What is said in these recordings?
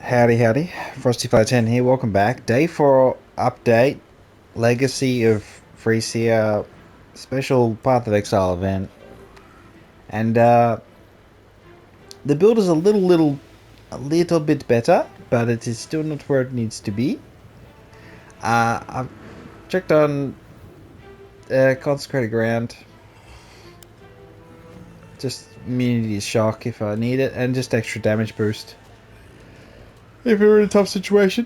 Howdy, howdy. Frosty510 here. Welcome back. Day 4 update. Legacy of Phrecia special Path of Exile event. And the build is a little bit better, but it is still not where it needs to be. I've checked on consecrated ground. Just immunity shock if I need it, and just extra damage boost if we're in a tough situation.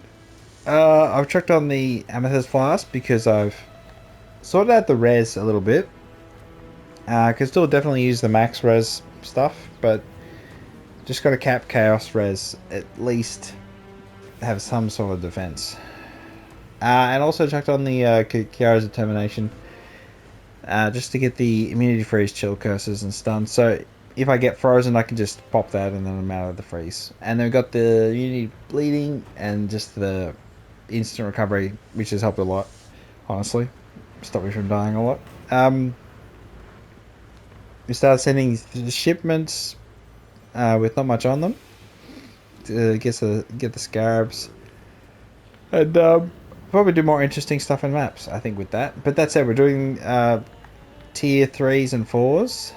I've checked on the Amethyst Flask because I've sorted out the res a little bit. I can still definitely use the max res stuff, but just got to cap chaos res, at least have some sort of defense. And also checked on the Kiara's Determination, just to get the immunity freeze, chill curses, and stun. So if I get frozen, I can just pop that and then I'm out of the freeze. And then we've got the immunity bleeding and just the instant recovery, which has helped a lot, honestly. Stop me from dying a lot. We started sending shipments with not much on them to get the scarabs, and probably do more interesting stuff in maps, I think, with that. But that said, we're doing tier 3s and 4s.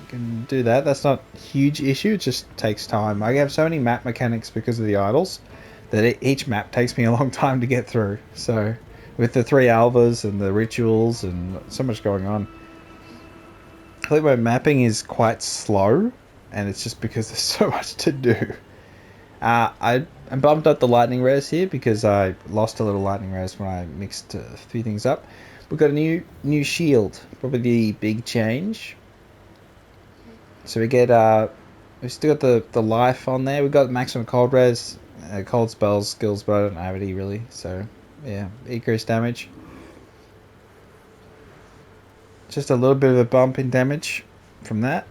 We can do that. That's not a huge issue. It just takes time. I have so many map mechanics because of the idols that each map takes me a long time to get through. So with the 3 alvas and the rituals and so much going on, I think my mapping is quite slow, and it's just because there's so much to do. I bumped up the lightning res here because I lost a little lightning res when I mixed a few things up. We've got a new shield, probably the big change. So we get we've still got the life on there. We've got maximum cold res, cold spells, skills, but I don't have any really. So yeah, increased damage. Just a little bit of a bump in damage from that.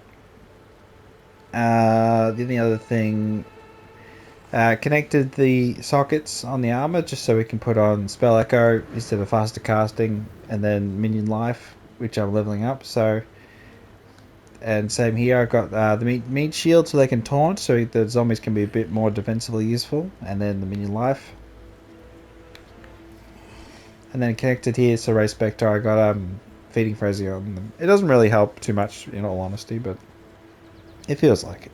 The only other thing, connected the sockets on the armor just so we can put on spell echo instead of faster casting, and then minion life, which I'm leveling up. So, and same here, I've got the meat shield so they can taunt, so the zombies can be a bit more defensively useful, and then the minion life. And then connected here, so Ray Spectre, I got feeding frenzy on them. It doesn't really help too much, in all honesty, but it feels like it.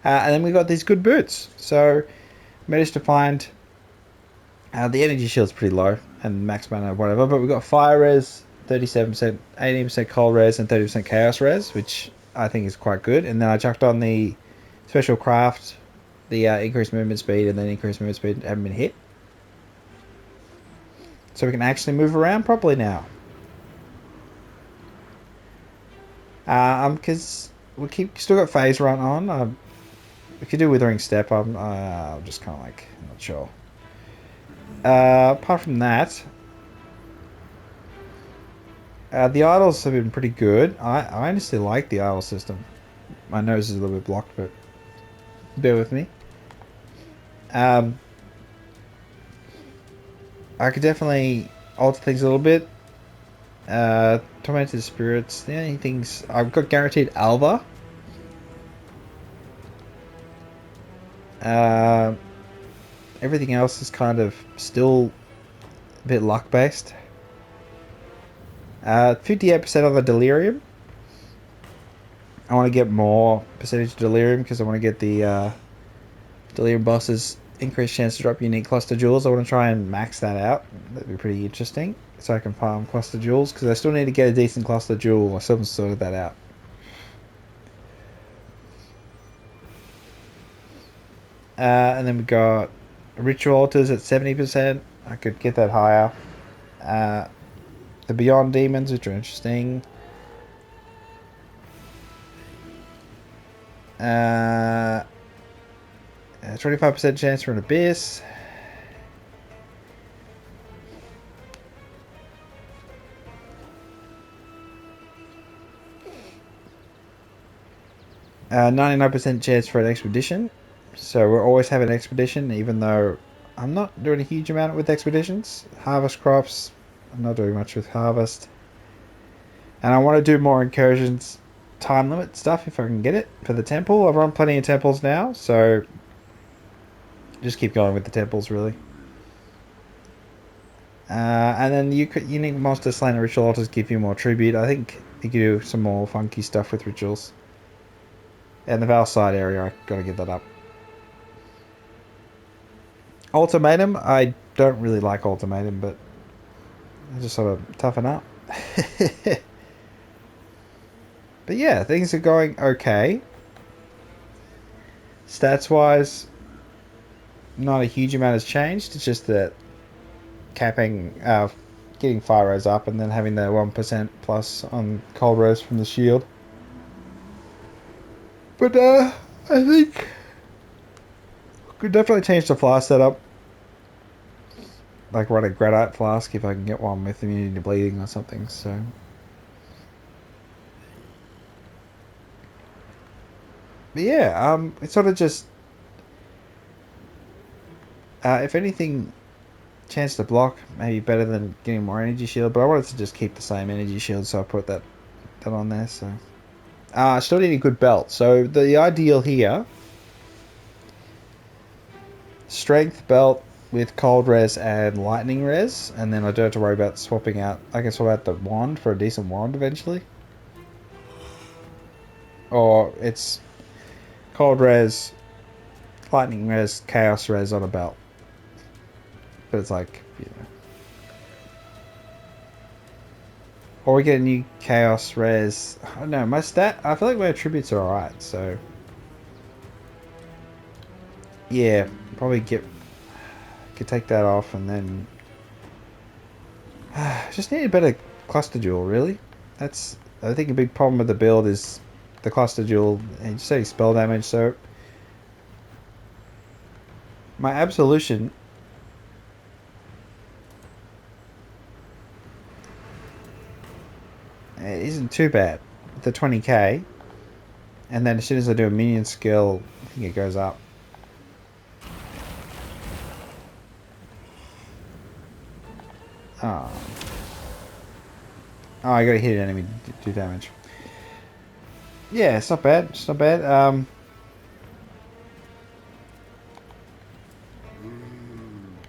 And then we got these good boots. So managed to find the energy shield's pretty low and max mana whatever, but we got fire res, 37%, 18% cold res, and 30% chaos res, which I think is quite good. And then I chucked on the special craft, the increased movement speed, and then increased movement speed haven't been hit. So we can actually move around properly now. Because we still got phase run on. We could do withering step. I'm just kind of like not sure. Apart from that, the idols have been pretty good. I honestly like the idol system. My nose is a little bit blocked, but bear with me. I could definitely alter things a little bit. Tormented spirits. The only things I've got guaranteed Alva. Everything else is kind of still a bit luck based. 58% on the delirium. I want to get more percentage of delirium because I want to get the delirium bosses increased chance to drop unique cluster jewels. I want to try and max that out. That'd be pretty interesting. So I can farm cluster jewels because I still need to get a decent cluster jewel. I still haven't sorted that out. And then we got ritual altars at 70%. I could get that higher. The beyond demons, which are interesting. 25% chance for an abyss. Uh, 99% chance for an expedition. So we'll always have an expedition, even though I'm not doing a huge amount with expeditions. Harvest crops, I'm not doing much with harvest. And I want to do more incursions, time limit stuff if I can get it for the temple. I've run plenty of temples now, so just keep going with the temples, really. And then unique monster slain at ritual altars give you more tribute. I think you can do some more funky stuff with rituals. And the Val side area, I gotta give that up. Ultimatum, I don't really like Ultimatum, but I just sort of toughen up. But yeah, things are going okay. Stats wise, not a huge amount has changed. It's just that capping, getting fire res up, and then having the 1% plus on cold res from the shield. But I think could definitely change the flask setup. Like run a Gradite flask if I can get one with immunity to bleeding or something. So. But yeah, it's sort of just, if anything, chance to block maybe better than getting more energy shield. But I wanted to just keep the same energy shield, so I put that on there. So, I still need a good belt. So the ideal here, strength belt with cold res and lightning res, and then I don't have to worry about swapping out. I can swap out the wand for a decent wand eventually, or it's cold res, lightning res, chaos res on a belt. But it's like, you know. Or we get a new chaos res. I don't know, my stat, I feel like my attributes are alright, so. Yeah, probably could take that off and then. Just need a better cluster jewel, really. That's, I think a big problem with the build is the cluster jewel and just say spell damage, so. My absolution. It isn't too bad. The 20k. And then as soon as I do a minion skill, I think it goes up. Oh. Oh, I gotta hit an enemy to do damage. Yeah, it's not bad. It's not bad.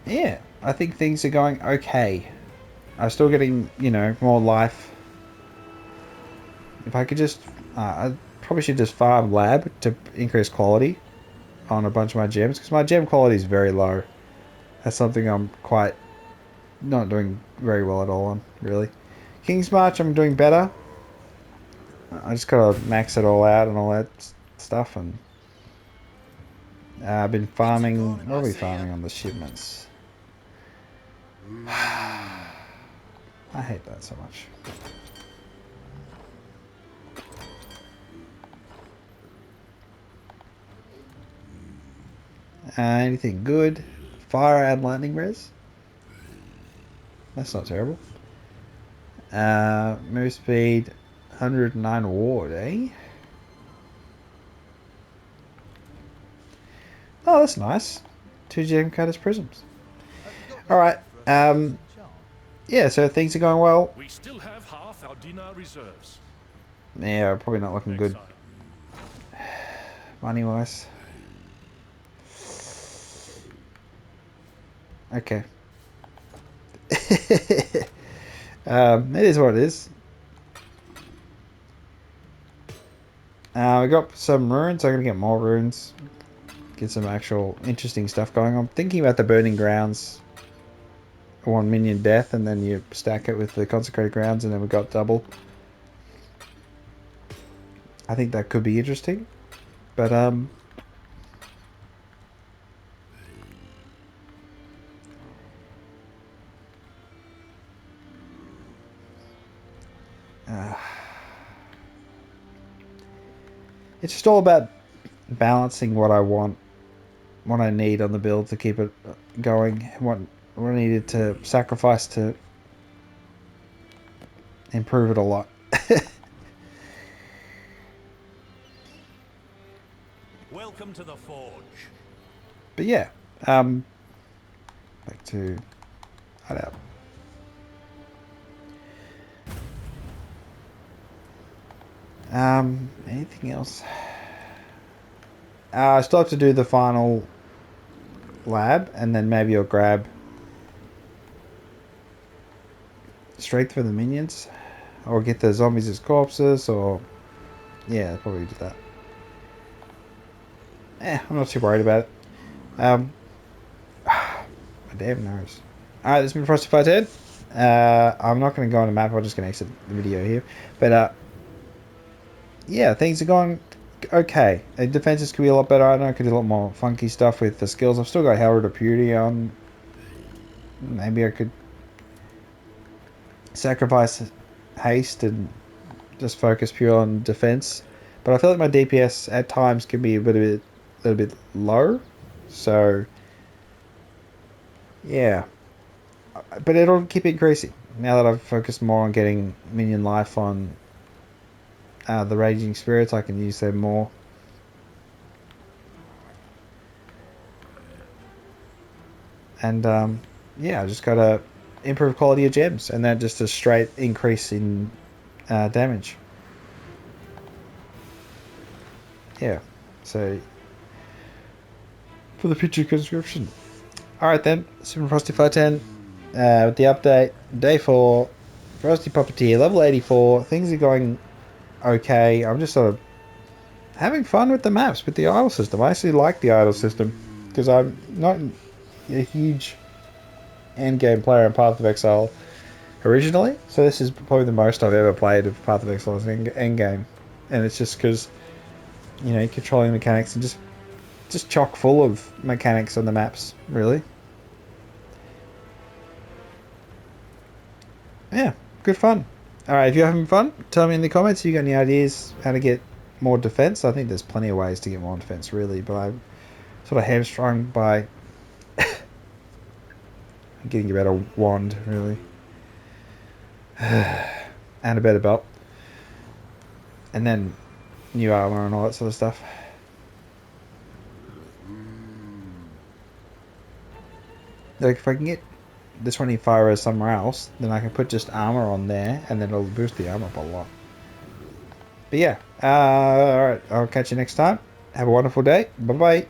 Yeah, I think things are going okay. I'm still getting, you know, more life. If I could just, I probably should just farm lab to increase quality on a bunch of my gems, because my gem quality is very low. That's something I'm quite not doing very well at all on, really. King's March, I'm doing better. I just gotta max it all out and all that stuff, and I've been farming. What are we farming on the shipments? I hate that so much. Anything good? Fire and lightning res? That's not terrible. Move speed, 109 ward, eh? Oh, that's nice. 2 gem cutters prisms. Alright, yeah, so things are going well. We still have half our dinar reserves. Yeah, probably not looking good money-wise. Okay. It is what it is. We got some runes. I'm gonna get more runes. Get some actual interesting stuff going on. Thinking about the burning grounds. 1 minion death, and then you stack it with the consecrated grounds, and then we got double. I think that could be interesting, but it's just all about balancing what I want, what I need on the build to keep it going, what I needed to sacrifice to improve it a lot. Welcome to the forge. But yeah, back to hide out. Anything else? I still have to do the final lab, and then maybe I'll grab strength for the minions, or get the zombies as corpses, or yeah, I'll probably do that. I'm not too worried about it. My damn nose. Alright, this has been Frosty 510. I'm not going to go on a map, I'm just going to exit the video here. But yeah, things are going okay. Defenses could be a lot better. I know I could do a lot more funky stuff with the skills. I've still got Herald of Purity on. Maybe I could sacrifice haste and just focus pure on defense. But I feel like my DPS at times can be a little bit low. So yeah, but it'll keep increasing now that I've focused more on getting minion life on the Raging Spirits. I can use them more. And yeah, I just gotta improve quality of gems, and then just a straight increase in damage. Yeah, so for the Putrid conscription. Alright then, Super Frosty 510 with the update. Day 4, Frosty Puppeteer, level 84. Things are going okay. I'm just sort of having fun with the maps, with the idle system. I actually like the idle system, because I'm not a huge endgame player in Path of Exile originally. So this is probably the most I've ever played of Path of Exile as an endgame. And it's just because, you know, controlling mechanics and just chock full of mechanics on the maps, really. Yeah, good fun. Alright, if you're having fun, tell me in the comments if you got any ideas how to get more defense. I think there's plenty of ways to get more defense, really, but I'm sort of hamstrung by getting a better wand, really. And a better belt. And then new armor and all that sort of stuff. Like, if I can get the 25 somewhere else, then I can put just armor on there, and then it'll boost the armor up a lot. But yeah, alright, I'll catch you next time. Have a wonderful day. Bye bye.